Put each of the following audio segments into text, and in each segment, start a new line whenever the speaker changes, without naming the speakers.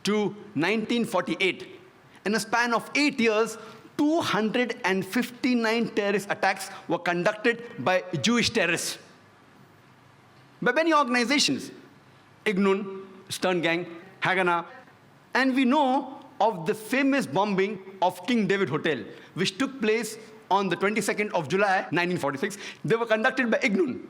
to 1948. In a span of 8 years, 259 terrorist attacks were conducted by Jewish terrorists. By many organizations, Ignun, Stern Gang, Haganah, and we know of the famous bombing of King David Hotel, which took place on the 22nd of July, 1946. They were conducted by Ignun,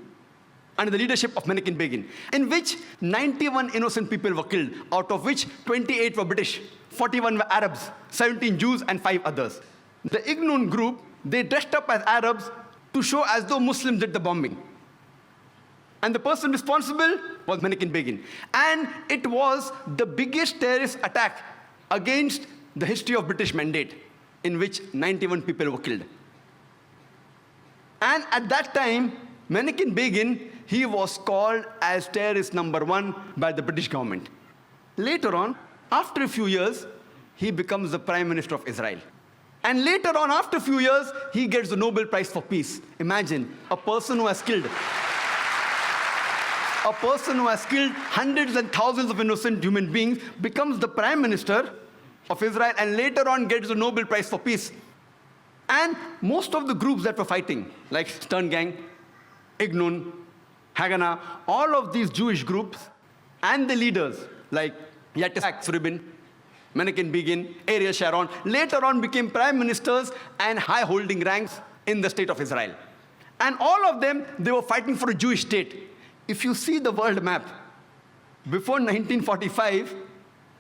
under the leadership of Menachem Begin, in which 91 innocent people were killed, out of which 28 were British, 41 were Arabs, 17 Jews, and 5 others. The Ignun group, they dressed up as Arabs to show as though Muslims did the bombing. And the person responsible was Menachem Begin. And it was the biggest terrorist attack against the history of British Mandate, in which 91 people were killed. And at that time, Menachem Begin, he was called as terrorist number 1 by the British government. Later on, after a few years, he becomes the Prime Minister of Israel. And later on, after a few years, he gets the Nobel Prize for Peace. Imagine, a person who has killed hundreds and thousands of innocent human beings becomes the Prime Minister of Israel and later on gets the Nobel Prize for Peace. And most of the groups that were fighting, like Stern Gang, Ignun, Haganah, all of these Jewish groups and the leaders like Yitzhak Rabin, Menachem Begin, Ariel Sharon, later on became prime ministers and high-holding ranks in the state of Israel. And all of them, they were fighting for a Jewish state. If you see the world map, before 1945,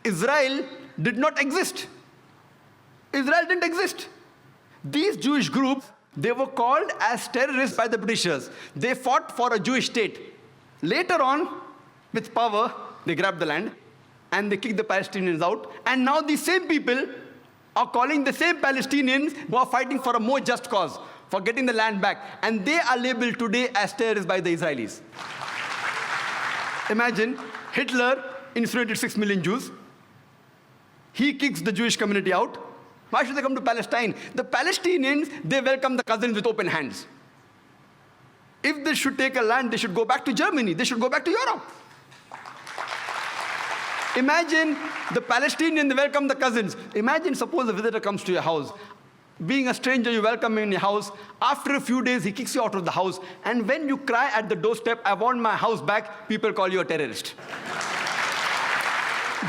Israel did not exist. Israel didn't exist. These Jewish groups, they were called as terrorists by the Britishers. They fought for a Jewish state. Later on, with power, they grabbed the land and they kicked the Palestinians out. And now these same people are calling the same Palestinians who are fighting for a more just cause, for getting the land back. And they are labeled today as terrorists by the Israelis. Imagine, Hitler incinerated 6 million Jews. He kicks the Jewish community out. Why should they come to Palestine? The Palestinians, they welcome the cousins with open hands. If they should take a land, they should go back to Germany. They should go back to Europe. Imagine the Palestinians, they welcome the cousins. Imagine, suppose a visitor comes to your house. Being a stranger, you welcome him in your house. After a few days, he kicks you out of the house. And when you cry at the doorstep, I want my house back, people call you a terrorist.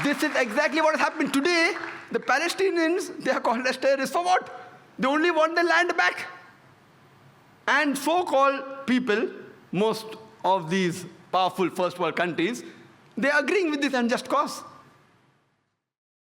This is exactly what has happened today. The Palestinians, they are called as terrorists for what? They only want their land back. And so-called people, most of these powerful first world countries, they are agreeing with this unjust cause.